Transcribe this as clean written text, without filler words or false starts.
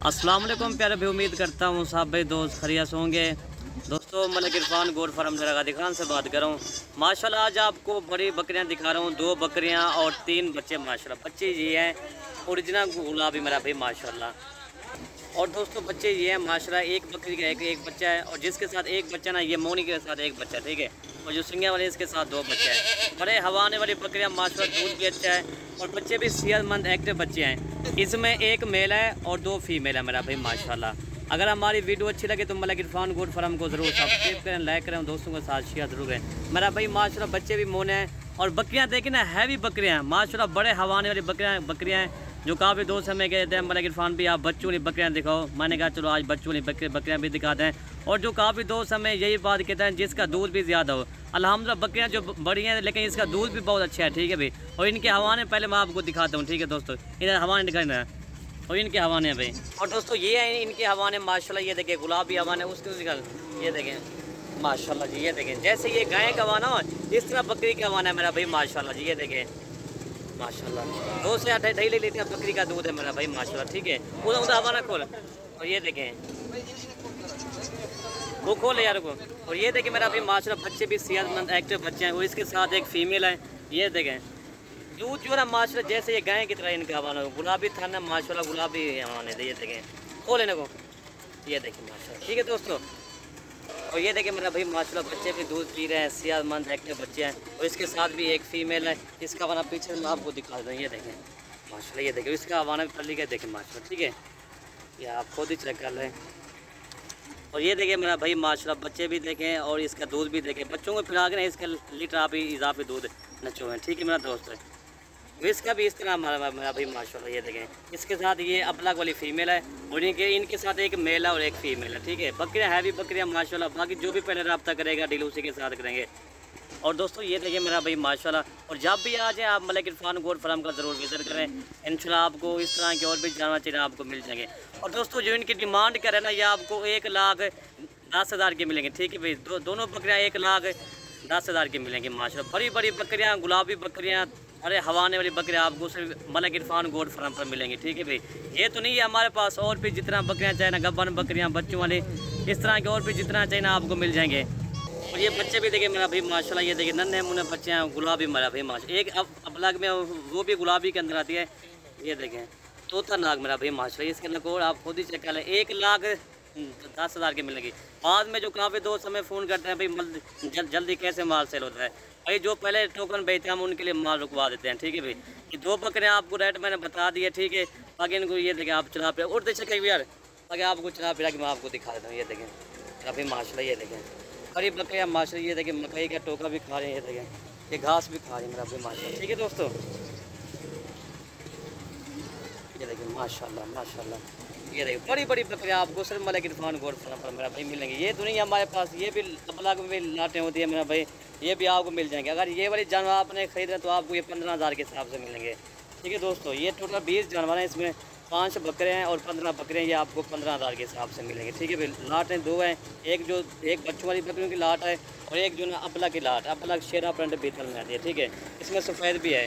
अस्सलाम वालेकुम प्यारे भाई, उम्मीद करता हूँ सब भाई दोस्त खैरियत होंगे। दोस्तों मलिक इरफान गोट फार्म गादी खान से बात कर रहा हूँ। माशाल्लाह आज आपको बड़ी बकरियाँ दिखा रहा हूँ, 2 बकरियाँ और 3 बच्चे। माशाल्लाह बच्चे ये हैं ओरिजिनल गुलाबी मेरा भाई माशाल्लाह। और दोस्तों बच्चे ये हैं माशाल्लाह, एक बकरी का एक बच्चा है और जिसके साथ एक बच्चा ना, ये मोनी के साथ एक बच्चा, ठीक है। और जो सिंगिया वाले इसके साथ 2 बच्चे हैं। बड़े हवाने वाली बकरियाँ माशाल्लाह, दूध भी अच्छा है और बच्चे भी सेहतमंद एक्टिव बच्चे हैं। इसमें एक मेल है और 2 फीमेल है मेरा भाई माशाल्लाह। अगर हमारी वीडियो अच्छी लगे तो मलिक इरफान गोट फार्म को ज़रूर सब्सक्राइब करें, लाइक करें, दोस्तों के साथ शेयर ज़रूर करें मेरा भाई माशाल्लाह। बच्चे भी मोने हैं और बकरियाँ देखें ना, हैवी बकरियाँ हैं माशाल्लाह, बड़े हवाने वाली बकरियाँ हैं जो काफ़ी दोस्त हमें कहते हैं मलिक इरफान भी आप बच्चों वाली बकरियाँ दिखाओ। मैंने कहा चलो आज बच्चों वाली बकरियाँ भी दिखाते हैं। और जो काफ़ी दोस्त हमें यही बात कहते हैं जिसका दूध भी ज़्यादा हो। अल्हम्दुलिल्लाह बकरियाँ जो बड़ी हैं लेकिन इसका दूध भी बहुत अच्छा है, ठीक है भाई। और इनके हवाने पहले मैं आपको दिखाता हूँ, ठीक है दोस्तों। इधर हवाने दिखाना है और इनके हवाने भाई। और दोस्तों ये हैं इनके हवाने माशाल्लाह, ये देखें गुलाबी हवाने, उसके ये देखें माशाल्लाह जी। ये देखें जैसे ये गाय का हवाना हो इस तरह बकरी का हवाना है मेरा भाई माशाल्लाह जी। ये देखें माशाल्लाह 2 से 8 ढाई लीटर बकरी का दूध है मेरा भाई माशाल्लाह, ठीक है। उधर हवाना खोल और ये देखें वो खोल यार को। और ये देखें मेरा भाई माशाल्लाह, बच्चे भी सेहतमंद एक्टिव बच्चे हैं और इसके साथ एक फीमेल है। ये देखें दूध जो है ना माशाल्लाह, जैसे ये गाय की तरह इनका हवाना हो, गुलाबी था ना माशाल्लाह, गुलाबी हवाने दे। ये देखें खोल लेने को, ये देखें माशाल्लाह, ठीक है दोस्तों। और ये देखें मेरा भाई माशाल्लाह, बच्चे भी दूध पी रहे हैं, सेहतमंद एक्टिव बच्चे हैं और इसके साथ भी एक फीमेल है। इसका हवाना पीछे मैं आपको दिखा दूँ, ये देखें माशाल्लाह। ये देखें इसका हवाना भी पल्ली का देखें माशाल्लाह, ठीक है। ये आप खुद ही चेक कर लें। और ये देखें मेरा भाई माशाल्लाह, बच्चे भी देखें और इसका दूध भी देखें। बच्चों को फिलहाल ना इसका लीटर आप ही इजाफी दूध नचो हैं, ठीक है मेरा दोस्त है। इसका भी इस तरह मेरा भाई माशाल्लाह। ये देखें इसके साथ ये अपलाक वाली फ़ीमेल है और इनके साथ एक मेल है और एक फ़ीमेल है, ठीक है। बकरियाँ हैवी बकरियाँ माशाल्लाह, बाकी जो भी पहले रब्ता करेगा डील उसी के साथ करेंगे। और दोस्तों ये देखिए मेरा भाई माशाल्लाह। और जब भी आ जाए आप मलिक इरफान गोट फार्म का ज़रूर विज़िट करें, इंशाल्लाह आपको इस तरह के और भी जानवर चाहिए आपको मिल जाएंगे। और दोस्तों जो इनकी डिमांड करें ना, ये आपको 1,10,000 के मिलेंगे, ठीक है भाई। दोनों बकरियाँ 1,10,000 की मिलेंगी माशाल्लाह। बड़ी बड़ी बकरियाँ, गुलाबी बकरियाँ, अरे हवाने वाली बकरियाँ आपको सिर्फ मलिक इरफान गोट फार्म पर मिलेंगी, ठीक है भाई। ये तो नहीं है हमारे पास, और भी जितना बकरियाँ चाहिए ना, गब्बन बकरियाँ बच्चों वाली, इस तरह के और भी जितना चाहिए ना आपको मिल जाएंगे। और ये बच्चे भी देखें मेरा भाई माशाल्लाह। ये देखिए नन्हे मुन्ने बच्चे हैं, गुलाबी मेरा भाई माशाल्लाह। एक अपलग में वो भी गुलाबी के अंदर आती है। ये देखें तोता नाग मेरा भाई माशाल्लाह। इसके अंदर कोड आप खुद ही चेक कर लें, 1,10,000 की मिलेगी। बाद में जो काफ़ी दोस्त हमें फ़ोन करते हैं भाई जल्दी कैसे माल सेल होता है, भाई जो पहले टोकन भेजते हैं हम उनके लिए माल रुकवा देते हैं, ठीक है भाई। ये 2 बकरियाँ आपको रेट मैंने बता दिया, ठीक है। बाकी इनको ये देखें आप चला पे उड़ते चेक यार, आगे आपको चला फिरा कि मैं आपको दिखा देता हूँ। ये देखें अभी माशाल्लाह, ये देखें बड़ी बकरियाँ माशाल्लाह। ये देखें मकई का टोका भी खा रहे हैं, ये देखें ये घास भी खा रही है मेरा भाई माशाल्लाह, ठीक है दोस्तों। ये देखिए माशाल्लाह माशाल्लाह। ये देखिए बड़ी बड़ी बकरियाँ आपको सिर्फ मलिक इरफान गोट फार्म पर मेरा भाई मिलेंगे। ये तो नहीं हमारे पास, ये भी अपलाक में भी लाटें होती है मेरा भाई, ये भी आपको मिल जाएंगे। अगर ये वाली जानवर आपने खरीद रहे तो आपको ये 15,000 के हिसाब से मिलेंगे, ठीक है दोस्तों। ये टोटल 20 जानवर हैं, इसमें 5 बकरे हैं और 15 बकरे हैं। ये आपको 15,000 के हिसाब से मिलेंगे, ठीक है भाई। लाटें 2 हैं, एक बच्चों वाली बकरियों की लाट है और एक जो ना अपला की लाट, अपला शेरा प्रिंट बीतल में आती है, ठीक है। इसमें सफ़ेद भी है।